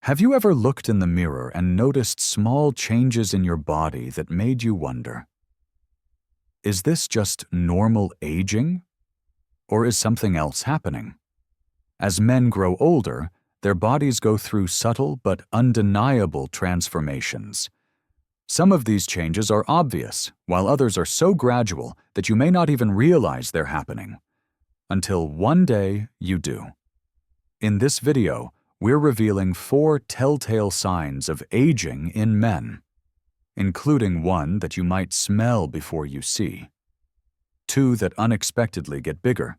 Have you ever looked in the mirror and noticed small changes in your body that made you wonder, is this just normal aging? Or is something else happening? As men grow older, their bodies go through subtle but undeniable transformations. Some of these changes are obvious, while others are so gradual that you may not even realize they're happening. Until one day you do. In this video, we're revealing 4 telltale signs of aging in men, including one that you might smell before you see, 2 that unexpectedly get bigger,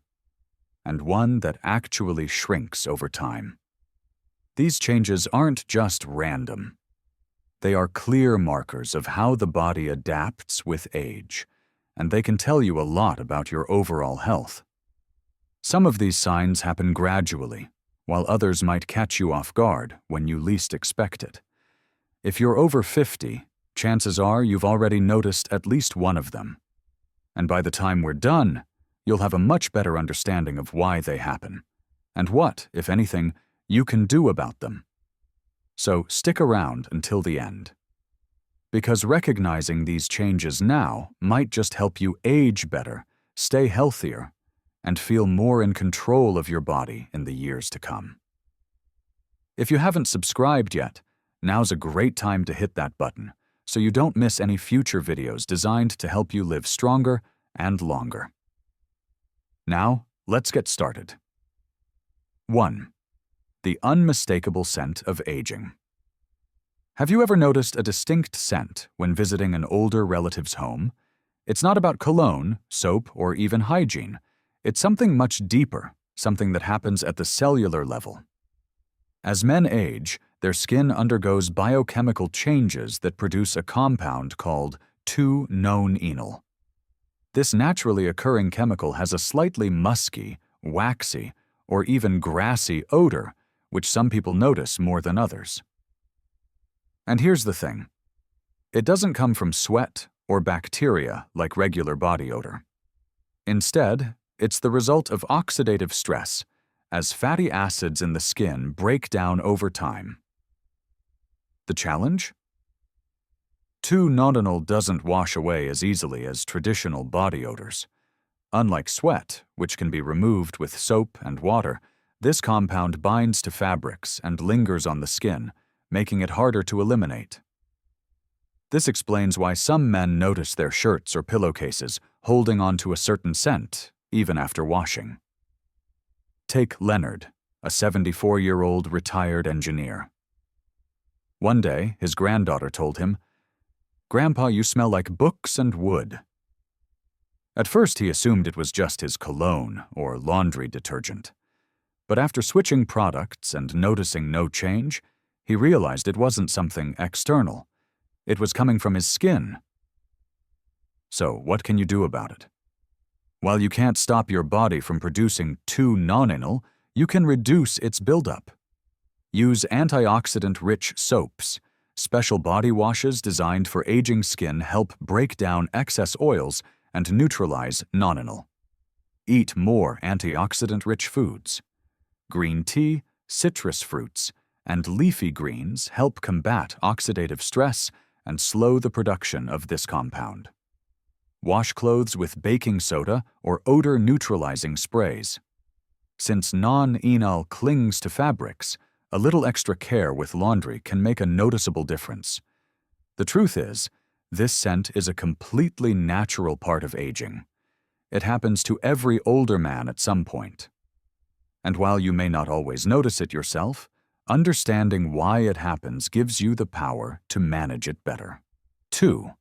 and 1 that actually shrinks over time. These changes aren't just random. They are clear markers of how the body adapts with age, and they can tell you a lot about your overall health. Some of these signs happen gradually, while others might catch you off guard when you least expect it. If you're over 50, chances are you've already noticed at least one of them. And by the time we're done, you'll have a much better understanding of why they happen, and what, if anything, you can do about them. So stick around until the end. Because recognizing these changes now might just help you age better, stay healthier, and feel more in control of your body in the years to come. If you haven't subscribed yet, now's a great time to hit that button so you don't miss any future videos designed to help you live stronger and longer. Now, let's get started. 1. The unmistakable scent of aging. Have you ever noticed a distinct scent when visiting an older relative's home? It's not about cologne, soap, or even hygiene. It's something much deeper, something that happens at the cellular level. As men age, their skin undergoes biochemical changes that produce a compound called 2-nonenal. This naturally occurring chemical has a slightly musky, waxy, or even grassy odor, which some people notice more than others. And here's the thing. It doesn't come from sweat or bacteria like regular body odor. Instead, it's the result of oxidative stress, as fatty acids in the skin break down over time. The challenge? 2-nonenal doesn't wash away as easily as traditional body odors. Unlike sweat, which can be removed with soap and water, this compound binds to fabrics and lingers on the skin, making it harder to eliminate. This explains why some men notice their shirts or pillowcases holding onto a certain scent, even after washing. Take Leonard, a 74-year-old retired engineer. One day, his granddaughter told him, "Grandpa, you smell like books and wood." At first, he assumed it was just his cologne or laundry detergent. But after switching products and noticing no change, he realized it wasn't something external. It was coming from his skin. So, what can you do about it? While you can't stop your body from producing 2-nonenal, you can reduce its buildup. Use antioxidant-rich soaps. Special body washes designed for aging skin help break down excess oils and neutralize nonenal. Eat more antioxidant-rich foods. Green tea, citrus fruits, and leafy greens help combat oxidative stress and slow the production of this compound. Wash clothes with baking soda or odor-neutralizing sprays. Since non-enal clings to fabrics, a little extra care with laundry can make a noticeable difference. The truth is, this scent is a completely natural part of aging. It happens to every older man at some point. And while you may not always notice it yourself, understanding why it happens gives you the power to manage it better. 2.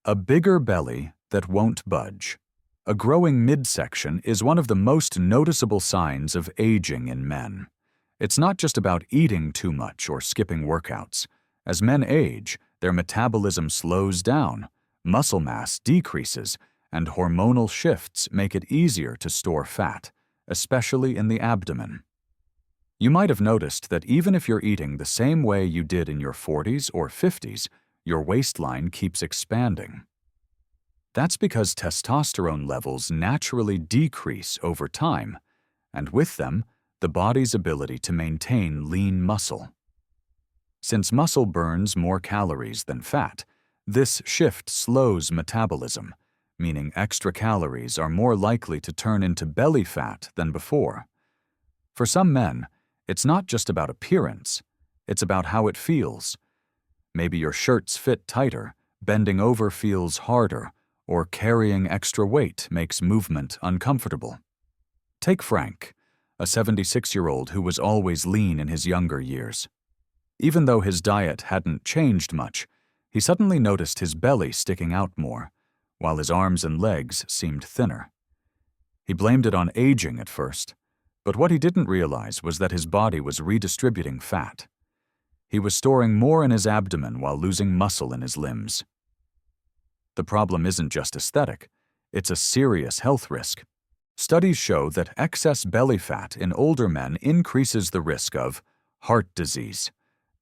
A bigger belly that won't budge. A growing midsection is one of the most noticeable signs of aging in men. It's not just about eating too much or skipping workouts. As men age, their metabolism slows down, muscle mass decreases, and hormonal shifts make it easier to store fat, especially in the abdomen. You might have noticed that even if you're eating the same way you did in your 40s or 50s, your waistline keeps expanding. That's because testosterone levels naturally decrease over time, and with them, the body's ability to maintain lean muscle. Since muscle burns more calories than fat, this shift slows metabolism, meaning extra calories are more likely to turn into belly fat than before. For some men, it's not just about appearance, it's about how it feels. Maybe your shirts fit tighter, bending over feels harder, or carrying extra weight makes movement uncomfortable. Take Frank, a 76-year-old who was always lean in his younger years. Even though his diet hadn't changed much, he suddenly noticed his belly sticking out more, while his arms and legs seemed thinner. He blamed it on aging at first, but what he didn't realize was that his body was redistributing fat. He was storing more in his abdomen while losing muscle in his limbs. The problem isn't just aesthetic, it's a serious health risk. Studies show that excess belly fat in older men increases the risk of heart disease,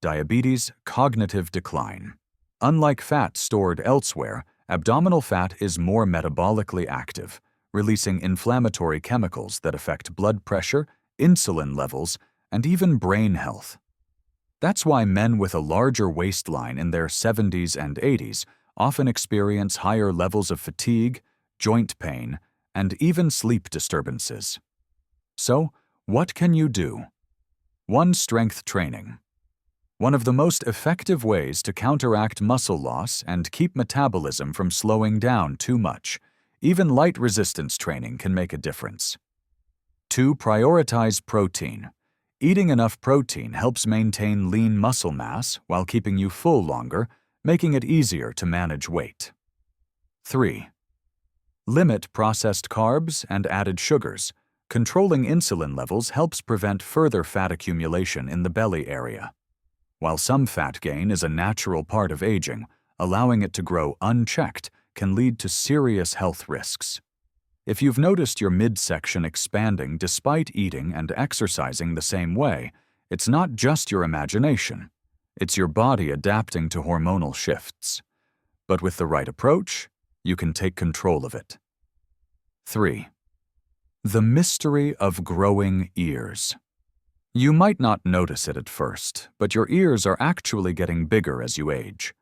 diabetes, cognitive decline. Unlike fat stored elsewhere, abdominal fat is more metabolically active, releasing inflammatory chemicals that affect blood pressure, insulin levels, and even brain health. That's why men with a larger waistline in their 70s and 80s often experience higher levels of fatigue, joint pain, and even sleep disturbances. So, what can you do? 1. Strength training. One of the most effective ways to counteract muscle loss and keep metabolism from slowing down too much. Even light resistance training can make a difference. 2. Prioritize protein. Eating enough protein helps maintain lean muscle mass while keeping you full longer, making it easier to manage weight. 3. Limit processed carbs and added sugars. Controlling insulin levels helps prevent further fat accumulation in the belly area. While some fat gain is a natural part of aging, allowing it to grow unchecked can lead to serious health risks. If you've noticed your midsection expanding despite eating and exercising the same way, it's not just your imagination. It's your body adapting to hormonal shifts. But with the right approach, you can take control of it. 3. The mystery of growing ears. You might not notice it at first, but your ears are actually getting bigger as you age.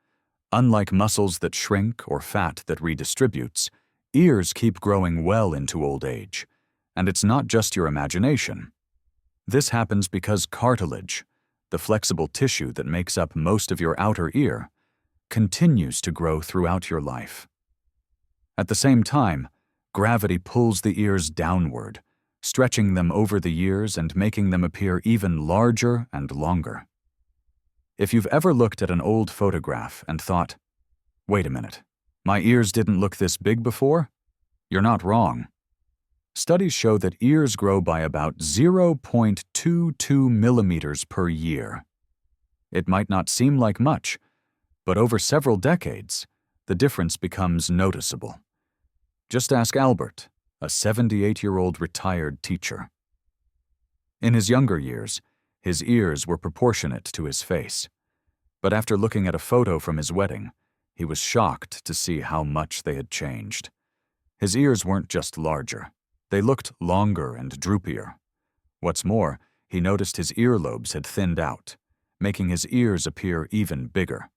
Unlike muscles that shrink or fat that redistributes, ears keep growing well into old age. And it's not just your imagination. This happens because cartilage, the flexible tissue that makes up most of your outer ear, continues to grow throughout your life. At the same time, gravity pulls the ears downward, stretching them over the years and making them appear even larger and longer. If you've ever looked at an old photograph and thought, "Wait a minute, my ears didn't look this big before?" You're not wrong. Studies show that ears grow by about 0.22 millimeters per year. It might not seem like much, but over several decades, the difference becomes noticeable. Just ask Albert, a 78-year-old retired teacher. In his younger years, his ears were proportionate to his face. But after looking at a photo from his wedding, he was shocked to see how much they had changed. His ears weren't just larger. They looked longer and droopier. What's more, he noticed his earlobes had thinned out, making his ears appear even bigger.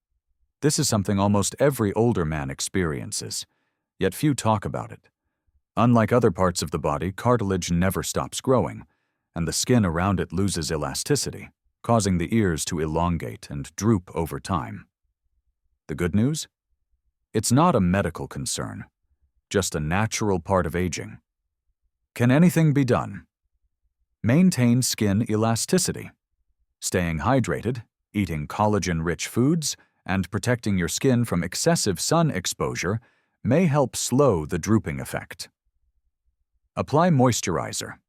This is something almost every older man experiences, yet few talk about it. Unlike other parts of the body, cartilage never stops growing, and the skin around it loses elasticity, causing the ears to elongate and droop over time. The good news? It's not a medical concern, just a natural part of aging. Can anything be done? Maintain skin elasticity. Staying hydrated, eating collagen-rich foods, and protecting your skin from excessive sun exposure may help slow the drooping effect. Apply moisturizer.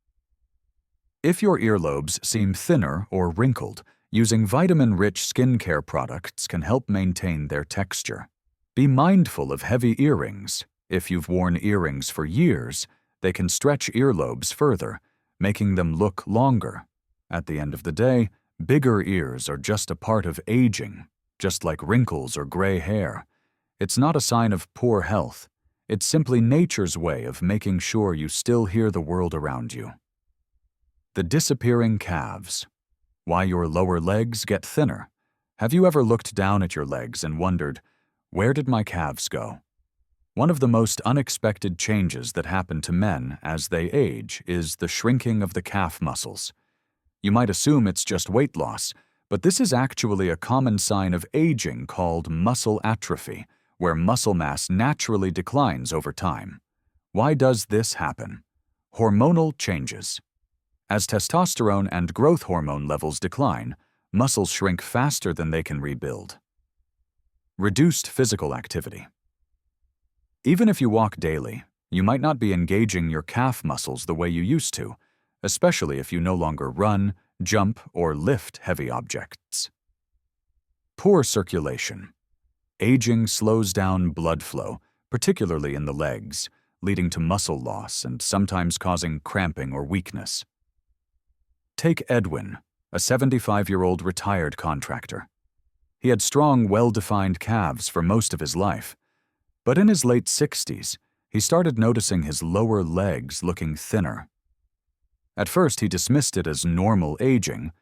If your earlobes seem thinner or wrinkled, using vitamin-rich skincare products can help maintain their texture. Be mindful of heavy earrings. If you've worn earrings for years, they can stretch earlobes further, making them look longer. At the end of the day, bigger ears are just a part of aging, just like wrinkles or gray hair. It's not a sign of poor health. It's simply nature's way of making sure you still hear the world around you. The disappearing calves. Why your lower legs get thinner. Have you ever looked down at your legs and wondered, where did my calves go? One of the most unexpected changes that happen to men as they age is the shrinking of the calf muscles. You might assume it's just weight loss, but this is actually a common sign of aging called muscle atrophy, where muscle mass naturally declines over time. Why does this happen? Hormonal changes. As testosterone and growth hormone levels decline, muscles shrink faster than they can rebuild. Reduced physical activity. Even if you walk daily, you might not be engaging your calf muscles the way you used to, especially if you no longer run, jump, or lift heavy objects. Poor circulation. Aging slows down blood flow, particularly in the legs, leading to muscle loss and sometimes causing cramping or weakness. Take Edwin, a 75-year-old retired contractor. He had strong, well-defined calves for most of his life, but in his late 60s, he started noticing his lower legs looking thinner. At first, he dismissed it as normal aging,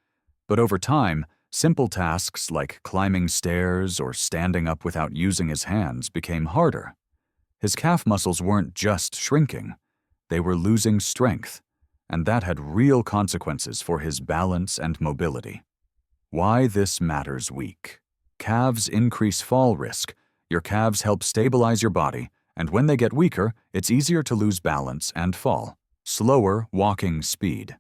but over time, simple tasks like climbing stairs or standing up without using his hands became harder. His calf muscles weren't just shrinking, they were losing strength, and that had real consequences for his balance and mobility. Why this matters week. Calves increase fall risk. Your calves help stabilize your body, and when they get weaker, it's easier to lose balance and fall. Slower walking speed.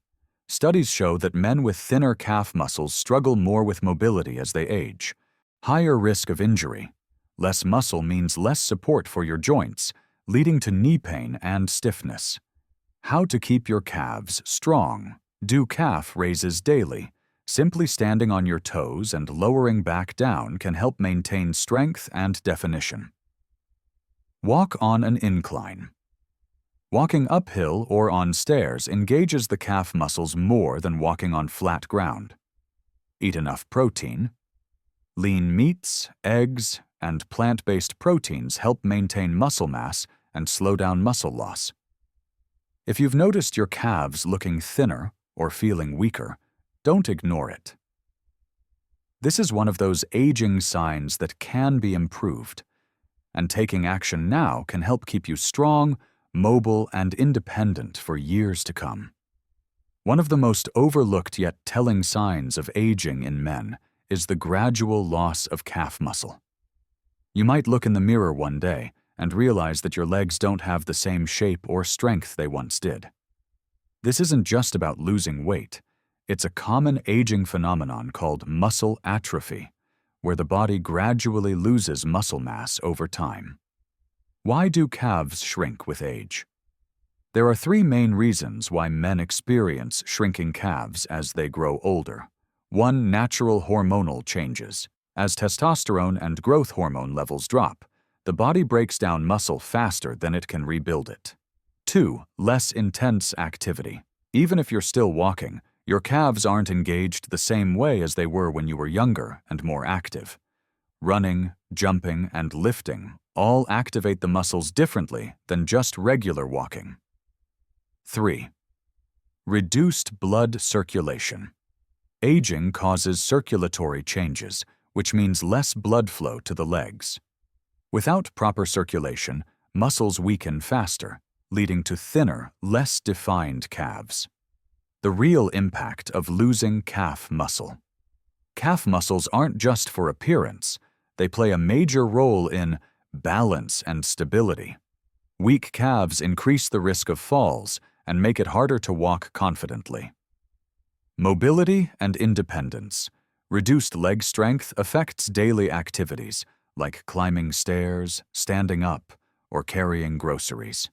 Studies show that men with thinner calf muscles struggle more with mobility as they age. Higher risk of injury. Less muscle means less support for your joints, leading to knee pain and stiffness. How to keep your calves strong. Do calf raises daily. Simply standing on your toes and lowering back down can help maintain strength and definition. Walk on an incline. Walking uphill or on stairs engages the calf muscles more than walking on flat ground. Eat enough protein. Lean meats, eggs, and plant-based proteins help maintain muscle mass and slow down muscle loss. If you've noticed your calves looking thinner or feeling weaker, don't ignore it. This is one of those aging signs that can be improved, and taking action now can help keep you strong, mobile, and independent for years to come. One of the most overlooked yet telling signs of aging in men is the gradual loss of calf muscle. You might look in the mirror one day and realize that your legs don't have the same shape or strength they once did. This isn't just about losing weight. It's a common aging phenomenon called muscle atrophy, where the body gradually loses muscle mass over time. Why do calves shrink with age? There are three main reasons why men experience shrinking calves as they grow older. 1. Natural hormonal changes. As testosterone and growth hormone levels drop, the body breaks down muscle faster than it can rebuild it. 2. Less intense activity. Even if you're still walking, your calves aren't engaged the same way as they were when you were younger and more active. Running, jumping, and lifting all activate the muscles differently than just regular walking. 3. Reduced blood circulation. Aging causes circulatory changes, which means less blood flow to the legs. Without proper circulation, muscles weaken faster, leading to thinner, less defined calves. The real impact of losing calf muscle. Calf muscles aren't just for appearance, they play a major role in balance and stability. Weak calves increase the risk of falls and make it harder to walk confidently. Mobility and independence. Reduced leg strength affects daily activities like climbing stairs, standing up, or carrying groceries.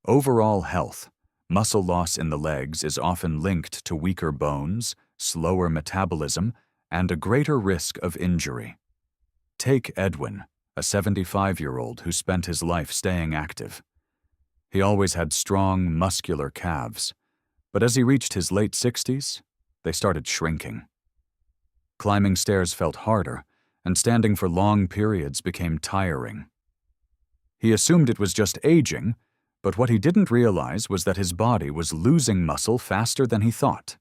Overall health. Muscle loss in the legs is often linked to weaker bones, slower metabolism, and a greater risk of injury. Take Edwin, a 75-year-old who spent his life staying active. He always had strong, muscular calves, but as he reached his late 60s, they started shrinking. Climbing stairs felt harder, and standing for long periods became tiring. He assumed it was just aging, but what he didn't realize was that his body was losing muscle faster than he thought.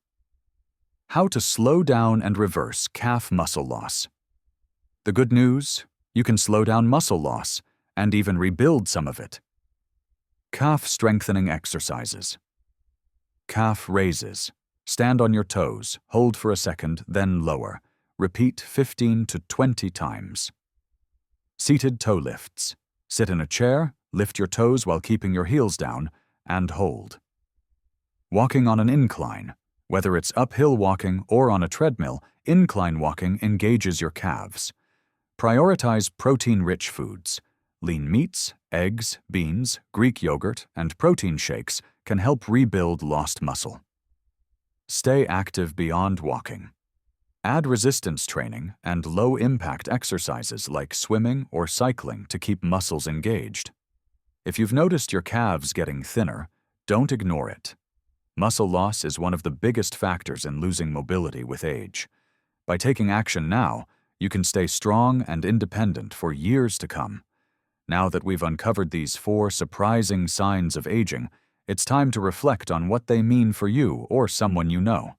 how to slow down and reverse calf muscle loss. The good news, you can slow down muscle loss and even rebuild some of it. Calf strengthening exercises. Calf raises. Stand on your toes, hold for a second, then lower. Repeat 15 to 20 times. Seated toe lifts. Sit in a chair, lift your toes while keeping your heels down, and hold. Walking on an incline. Whether it's uphill walking or on a treadmill, incline walking engages your calves. Prioritize protein-rich foods. Lean meats, eggs, beans, Greek yogurt, and protein shakes can help rebuild lost muscle. Stay active beyond walking. Add resistance training and low-impact exercises like swimming or cycling to keep muscles engaged. If you've noticed your calves getting thinner, don't ignore it. Muscle loss is one of the biggest factors in losing mobility with age. By taking action now, you can stay strong and independent for years to come. Now that we've uncovered these 4 surprising signs of aging, it's time to reflect on what they mean for you or someone you know.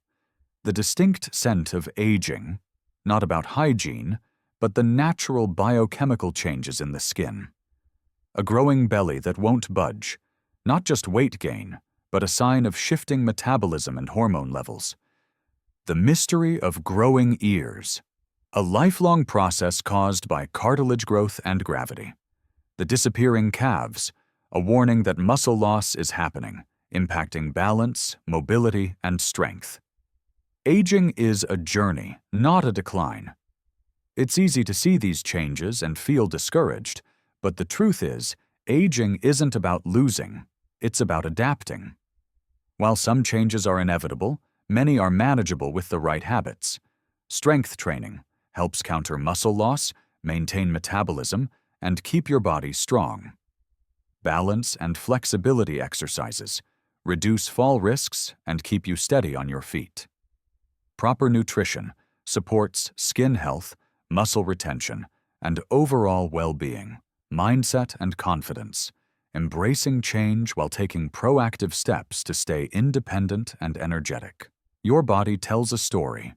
The distinct scent of aging, not about hygiene, but the natural biochemical changes in the skin. A growing belly that won't budge, not just weight gain, but a sign of shifting metabolism and hormone levels. The mystery of growing ears, a lifelong process caused by cartilage growth and gravity. The disappearing calves, a warning that muscle loss is happening, impacting balance, mobility, and strength. Aging is a journey, not a decline. It's easy to see these changes and feel discouraged, but the truth is, aging isn't about losing, it's about adapting. While some changes are inevitable, many are manageable with the right habits. Strength training helps counter muscle loss, maintain metabolism, and keep your body strong. Balance and flexibility exercises reduce fall risks and keep you steady on your feet. Proper nutrition supports skin health, muscle retention, and overall well-being, mindset and confidence, embracing change while taking proactive steps to stay independent and energetic. Your body tells a story.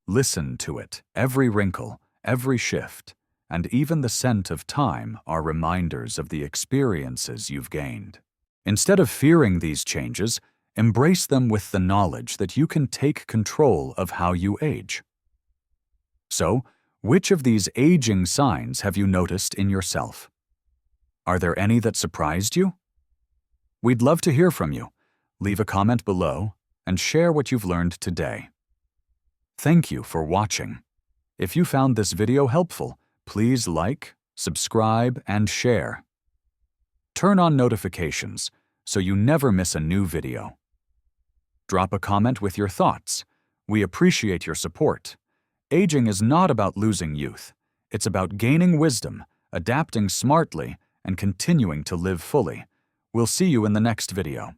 Listen to it. Every wrinkle, every shift, and even the scent of time are reminders of the experiences you've gained. Instead of fearing these changes, embrace them with the knowledge that you can take control of how you age. So, which of these aging signs have you noticed in yourself? Are there any that surprised you? We'd love to hear from you. Leave a comment below and share what you've learned today. Thank you for watching. If you found this video helpful, please like, subscribe, and share. Turn on notifications so you never miss a new video. Drop a comment with your thoughts. We appreciate your support. Aging is not about losing youth. It's about gaining wisdom, adapting smartly, and continuing to live fully. We'll see you in the next video.